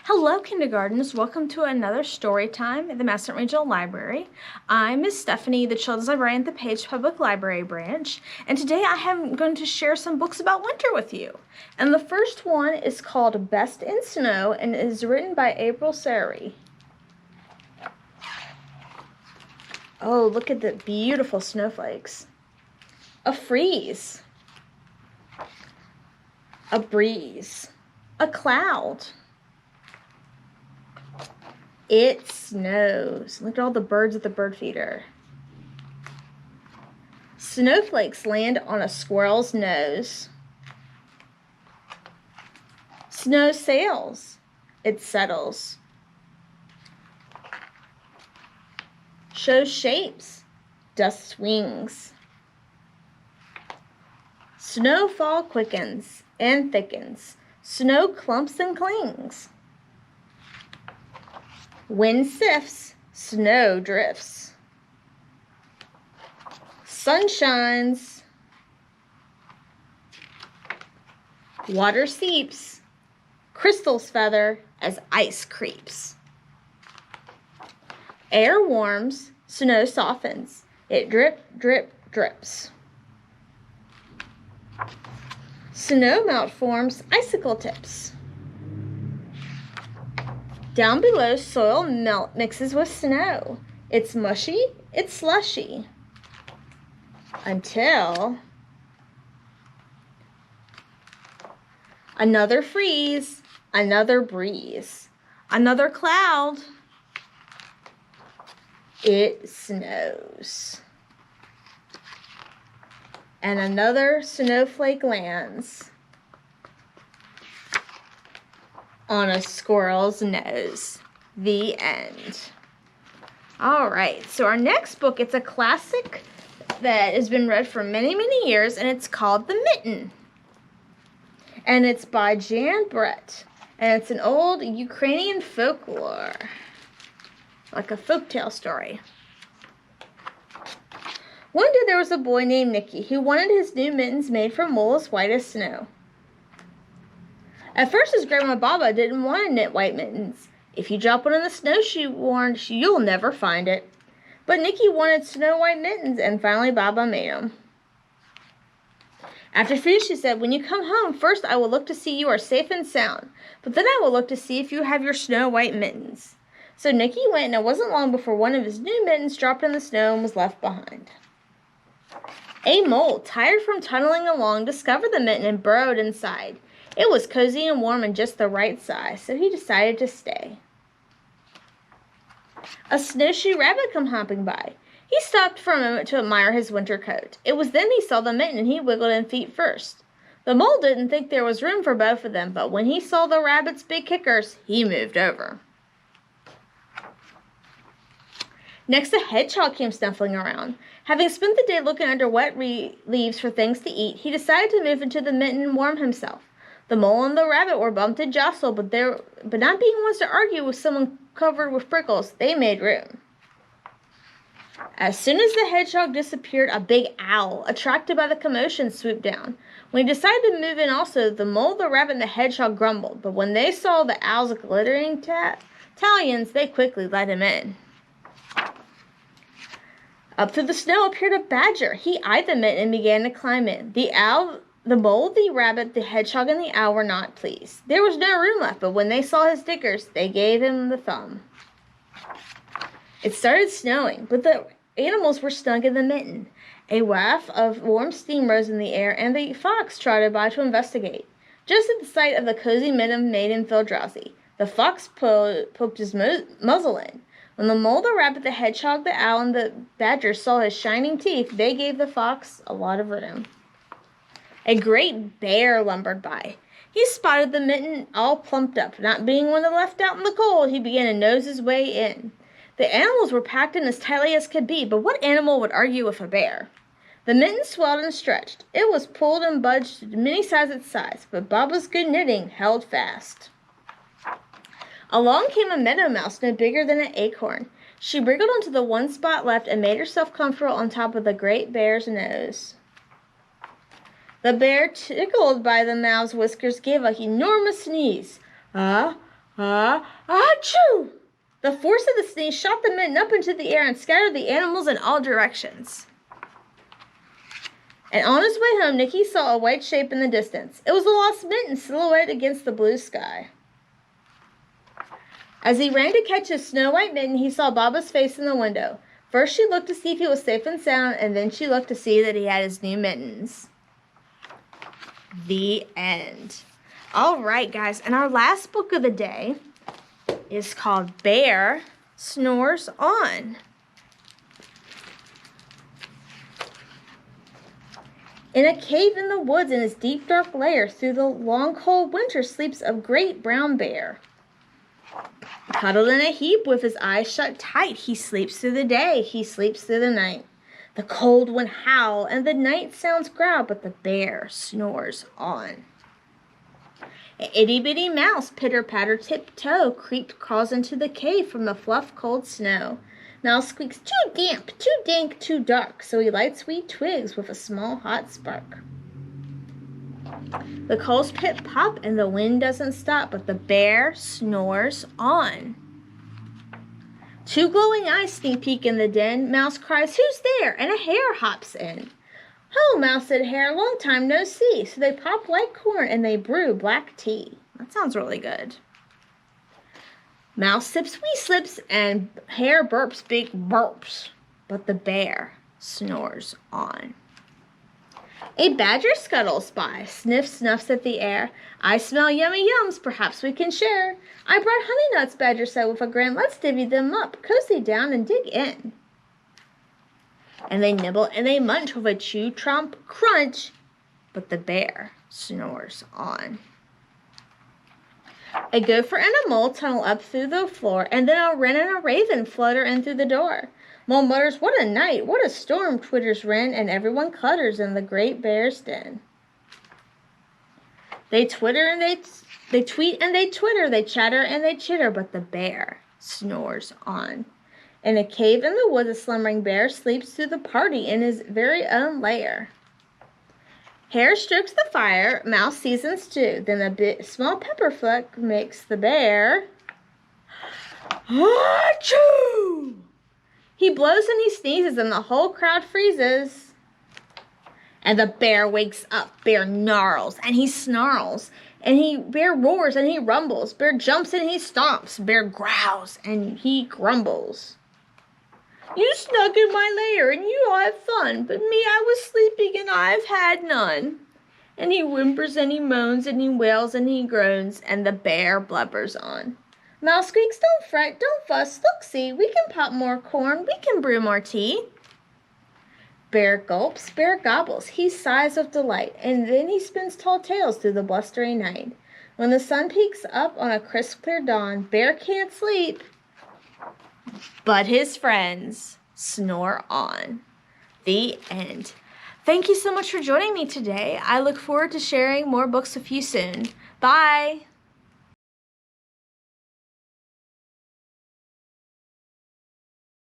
Hello, kindergartners. Welcome to another story time at the Massanutten Regional Library. I'm Miss Stephanie, the Children's Librarian at the Page Public Library branch, and today I am going to share some books about winter with you. And the first one is called Best in Snow and is written by April Sari. Oh, look at the beautiful snowflakes. A freeze. A breeze. A cloud. It snows. Look at all the birds at the bird feeder. Snowflakes land on a squirrel's nose. Snow sails. It settles. Shows shapes. Dust swings. Snowfall quickens and thickens. Snow clumps and clings. Wind sifts, snow drifts. Sun shines. Water seeps. Crystals feather as ice creeps. Air warms, snow softens. It drip, drip, drips. Snow melt forms icicle tips. Down below, soil mixes with snow. It's mushy, it's slushy. Until another freeze, another breeze, another cloud. It snows. And another snowflake lands on a squirrel's nose. The end. All right, so our next book, it's a classic that has been read for many, many years, and it's called The Mitten. And it's by Jan Brett, and it's an old Ukrainian folklore, like a folktale story. One day there was a boy named Nicky who wanted his new mittens made from wool as white as snow. At first, his grandma Baba didn't want to knit white mittens. If you drop one in the snow, she warned, you'll never find it. But Nicky wanted snow white mittens, and finally Baba made them. After food, she said, when you come home, first I will look to see you are safe and sound, but then I will look to see if you have your snow white mittens. So Nicky went, and it wasn't long before one of his new mittens dropped in the snow and was left behind. A mole, tired from tunneling along, discovered the mitten and burrowed inside. It was cozy and warm and just the right size, so he decided to stay. A snowshoe rabbit came hopping by. He stopped for a moment to admire his winter coat. It was then he saw the mitten and he wiggled in feet first. The mole didn't think there was room for both of them, but when he saw the rabbit's big kickers, he moved over. Next, a hedgehog came snuffling around. Having spent the day looking under wet leaves for things to eat, he decided to move into the mitten and warm himself. The mole and the rabbit were bumped and jostled, but not being ones to argue with someone covered with prickles, they made room. As soon as the hedgehog disappeared, a big owl, attracted by the commotion, swooped down. When he decided to move in also, the mole, the rabbit, and the hedgehog grumbled, but when they saw the owl's glittering talons, they quickly let him in. Up through the snow appeared a badger. He eyed the mitten and began to climb in. The owl, the mole, the rabbit, the hedgehog, and the owl were not pleased. There was no room left, but when they saw his diggers, they gave him the thumb. It started snowing, but the animals were snug in the mitten. A waft of warm steam rose in the air, and the fox trotted by to investigate. Just at the sight of the cozy mitten made him feel drowsy. The fox poked his muzzle in. When the mole, the rabbit, the hedgehog, the owl, and the badger saw his shining teeth, they gave the fox a lot of room. A great bear lumbered by. He spotted the mitten all plumped up. Not being one of the left out in the cold, he began to nose his way in. The animals were packed in as tightly as could be, but what animal would argue with a bear? The mitten swelled and stretched. It was pulled and budged to many sizes its size, but Baba's good knitting held fast. Along came a meadow mouse no bigger than an acorn. She wriggled onto the one spot left and made herself comfortable on top of the great bear's nose. The bear, tickled by the mouse's whiskers, gave an enormous sneeze. Achoo! The force of the sneeze shot the mitten up into the air and scattered the animals in all directions. And on his way home, Nicky saw a white shape in the distance. It was the lost mitten silhouetted against the blue sky. As he ran to catch his snow-white mitten, he saw Baba's face in the window. First she looked to see if he was safe and sound, and then she looked to see that he had his new mittens. The end. All right, guys, and our last book of the day is called Bear Snores On. In a cave in the woods in his deep dark lair, through the long cold winter sleeps a great brown bear. Cuddled in a heap with his eyes shut tight, he sleeps through the day, he sleeps through the night. The cold wind howl and the night sounds growl, but the bear snores on. An itty-bitty mouse, pitter-patter, tip-toe, crawls into the cave from the fluff cold snow. Mouse squeaks, too damp, too dank, too dark, so he lights sweet twigs with a small hot spark. The coals pit pop and the wind doesn't stop, but the bear snores on. Two glowing eyes sneak peek in the den. Mouse cries, who's there? And a hare hops in. Ho, Mouse said Hare, long time no see. So they pop white corn and they brew black tea. That sounds really good. Mouse sips wee slips and Hare burps big burps, but the bear snores on. A badger scuttles by, snuffs at the air. I smell yummy yums, perhaps we can share. I brought honey nuts, Badger said with a grin. Let's divvy them up, cozy down and dig in. And they nibble and they munch with a chew, tromp, crunch, but the bear snores on. A gopher and a mole tunnel up through the floor, and then a wren and a raven flutter in through the door. Mole mutters, what a night, what a storm, twitters wren, and everyone clutters in the great bear's den. They twitter and they tweet and they twitter, they chatter and they chitter, but the bear snores on. In a cave in the woods, a slumbering bear sleeps through the party in his very own lair. Hare strokes the fire, Mouse seasons stew, then a small pepper fleck makes the bear achoo! He blows and he sneezes and the whole crowd freezes. And the bear wakes up. Bear gnarls and he snarls. And bear roars and he rumbles. Bear jumps and he stomps. Bear growls and he grumbles. You snuck in my lair and you all have fun, but me, I was sleeping and I've had none. And he whimpers and he moans and he wails and he groans, and the bear blubbers on. Mouse squeaks, don't fret, don't fuss, look, see, we can pop more corn, we can brew more tea. Bear gulps, bear gobbles, he sighs with delight, and then he spins tall tales through the blustery night. When the sun peeks up on a crisp, clear dawn, Bear can't sleep, but his friends snore on. The end. Thank you so much for joining me today. I look forward to sharing more books with you soon. Bye!